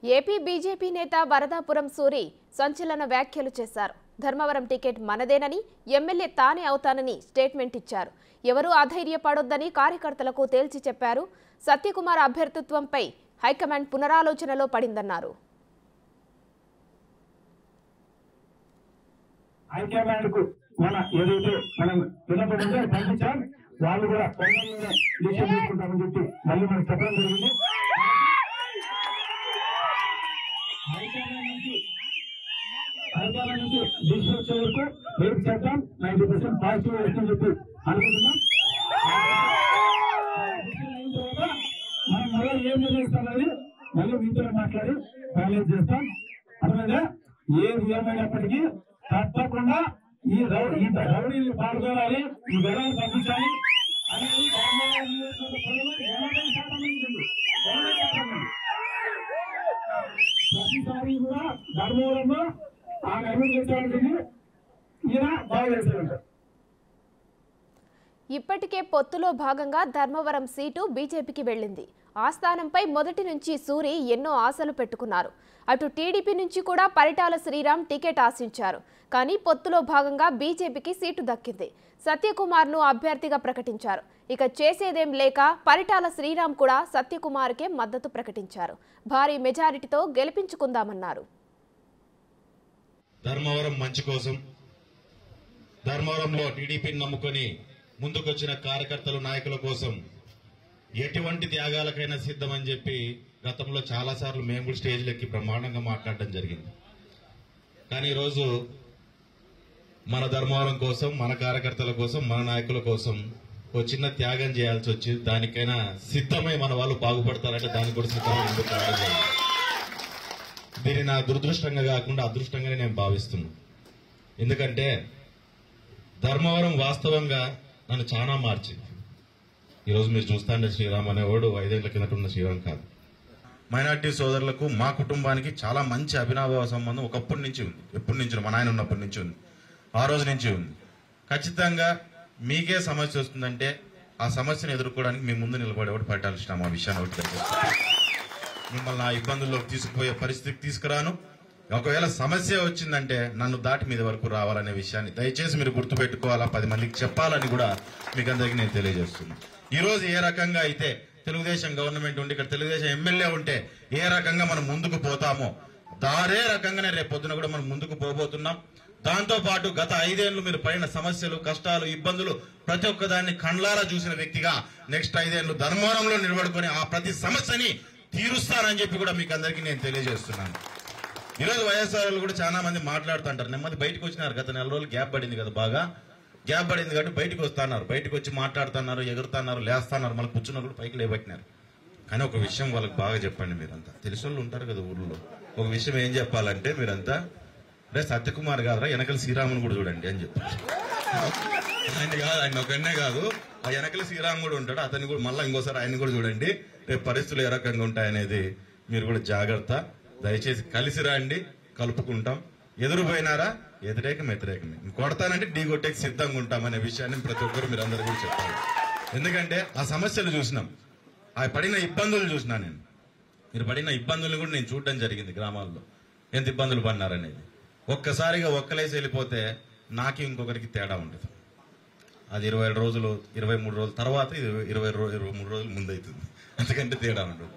AP BJP నేత వరదాపురం సూరి సంచలన వ్యాఖ్యలు చేశారు. ధర్మవరం టికెట్ మనదేనని, ఎమ్మెల్యే తానే అవుతానని స్టేట్మెంట్ ఇచ్చారు. ఎవరూ అధైర్యపడొద్దని కార్యకర్తలకు తేల్చి చెప్పారు. సత్యకుమార్ అభ్యర్థిత్వంపై హైకమాండ్ పునరాలోచనలో పడిందన్నారు. వాళ్ళు కూడా డిసిషన్ తీసుకుంటామని చెప్పి మళ్ళీ మనకు చెప్పడం జరిగింది. హైదరాబాద్ నుంచి డిసిషన్ వచ్చే వరకు రేపు చేద్దాం. 90% పాజిటివ్ వస్తుందని చెప్పి అనుకుంటున్నాం. మనం మళ్ళీ ఏం నిర్ణయిస్తామని మళ్ళీ మీతో మాట్లాడి ఫైనలైజ్ చేస్తాం. అర్థమైందా? ఏది ఏమైనప్పటికీ తప్పకుండా ఈ రౌడీని పాల్గొనాలి, ఈ గొడవలు తగ్గించాలి అనేది ప్రతిసారి కూడా ధర్మవరంలో ఆయన అభివృద్ధి చేసేవాళ్ళని ఈయన బాగా చేశారంట. ఇప్పటికే పొత్తులో భాగంగా ధర్మవరం సీటు బీజేపీకి వెళ్లింది. ఆ స్థానంపై మొదటి నుంచి సూరి ఎన్నో ఆశలు పెట్టుకున్నారు. అటు టీడీపీ నుంచి కూడా పరిటాల శ్రీరామ్ టికెట్ ఆశించారు. కానీ పొత్తులో భాగంగా బీజేపీకి సీటు దక్కింది. సత్యకుమార్ను అభ్యర్థిగా ప్రకటించారు. ఇక చేసేదేం లేక పరిటాల శ్రీరామ్ కూడా సత్యకుమార్కే మద్దతు ప్రకటించారు. భారీ మెజారిటీతో గెలిపించుకుందామన్నారు. ధర్మవరం మంచి కోసం, ధర్మవరంలో టీడీపీని నమ్ముకొని ముందుకొచ్చిన కార్యకర్తలు, నాయకుల కోసం ఎటువంటి త్యాగాలకైనా సిద్ధమని చెప్పి గతంలో చాలా సార్లు మేము కూడా స్టేజ్లెక్కి బ్రహ్మాండంగా మాట్లాడడం జరిగింది. కానీ ఈరోజు మన ధర్మవరం కోసం, మన కార్యకర్తల కోసం, మన నాయకుల కోసం ఓ చిన్న త్యాగం చేయాల్సి వచ్చి దానికైనా సిద్ధమై మన వాళ్ళు బాగుపడతారంటే దానికి కూడా సిద్ధమై ముందుకు రావడం జరిగింది. దీన్ని నా దురదృష్టంగా కాకుండా అదృష్టంగానే నేను భావిస్తున్నాను. ఎందుకంటే ధర్మవరం వాస్తవంగా నన్ను చాలా మార్చింది. ఈరోజు మీరు చూస్తాండే శ్రీరామ్ అనేవాడు 5 ఏళ్ల కిందట ఉన్న శ్రీరామ్ కాదు. మైనార్టీ సోదరులకు, మా కుటుంబానికి చాలా మంచి అభినవ సంబంధం ఒకప్పటి నుంచి ఉంది. ఎప్పటి నుంచి? మా నాయన ఉన్నప్పటి నుంచి ఉంది. ఆ రోజు నుంచి ఉంది. ఖచ్చితంగా మీకే సమస్య వస్తుందంటే ఆ సమస్యను ఎదుర్కోవడానికి మీ ముందు నిలబడేవాడు పరిటాల శ్రీరామ్. ఆ విషయాన్ని ఒకటి తెలుసుకోవాలి. మిమ్మల్ని ఆ ఇబ్బందుల్లోకి తీసుకుపోయే పరిస్థితికి తీసుకురాను. ఒకవేళ సమస్య వచ్చిందంటే నన్ను దాటి మీద వరకు రావాలనే విషయాన్ని దయచేసి మీరు గుర్తుపెట్టుకోవాలా, 10 మందికి చెప్పాలని కూడా మీకు అందరికీ నేను తెలియజేస్తున్నాను. ఈ రోజు ఏ రకంగా అయితే తెలుగుదేశం గవర్నమెంట్ ఉండి ఇక్కడ తెలుగుదేశం ఎమ్మెల్యే ఉంటే ఏ రకంగా మనం ముందుకు పోతామో దారే రకంగానే రేపు పొద్దున కూడా మనం ముందుకు పోబోతున్నాం. దాంతో పాటు గత 5 ఏళ్లు మీరు పడిన సమస్యలు, కష్టాలు, ఇబ్బందులు ప్రతి ఒక్కదాన్ని కండ్లారా చూసిన వ్యక్తిగా నెక్స్ట్ 5 ఏళ్లు ధర్మవరంలో నిలబడుకొని ఆ ప్రతి సమస్యని తీరుస్తానని చెప్పి కూడా మీకు అందరికీ నేను తెలియజేస్తున్నాను. ఈరోజు వైఎస్ఆర్లు కూడా చాలా మంది మాట్లాడుతుంటారు. నెమ్మది బయటకు వచ్చినారు. గత 4 రోజులు గ్యాప్ పడింది కదా, బాగా గ్యాప్ పడింది కాబట్టి బయటకు వస్తున్నారు. బయటకు వచ్చి మాట్లాడుతున్నారు, ఎగురుతున్నారు, లేస్తున్నారు, మళ్ళీ కూర్చున్నారు కూడా పైకి లేబట్టినారు. కానీ ఒక విషయం వాళ్ళకి బాగా చెప్పండి. మీరంతా తెలిసిన వాళ్ళు ఉంటారు కదా ఊర్లో. ఒక విషయం ఏం చెప్పాలంటే మీరంతా రే సత్యకుమార్ కాదురా వెనకల శ్రీరాముని కూడా చూడండి అని చెప్పారు. ఆయన కాదు, ఆయన ఒకనే కాదు, ఆ వెనకల శ్రీరామ్ కూడా ఉంటాడు. అతన్ని కూడా మళ్ళీ ఇంకోసారి ఆయన కూడా చూడండి. రేపు పరిస్థితులు ఏ రకంగా ఉంటాయనేది మీరు కూడా జాగ్రత్త. దయచేసి కలిసి రండి, కలుపుకుంటాం. ఎదురుపోయినారా వ్యతిరేకమే. కొడతానంటే ఢీ కొట్టేకి సిద్ధంగా ఉంటామనే విషయాన్ని ప్రతి ఒక్కరు మీరు అందరూ కూడా చెప్పాలి. ఎందుకంటే ఆ సమస్యలు చూసినాం, ఆ పడిన ఇబ్బందులు చూసినా నేను. మీరు పడిన ఇబ్బందులు కూడా నేను చూడడం జరిగింది. గ్రామాల్లో ఎంత ఇబ్బందులు పడినారనేది ఒక్కసారిగా ఒక్కలేసి వెళ్ళిపోతే నాకు ఇంకొకరికి తేడా ఉండదు. అది 20 రోజులు 23 రోజుల తర్వాత 23 రోజులు ముందవుతుంది. అంతకంటే తేడా ఉండదు.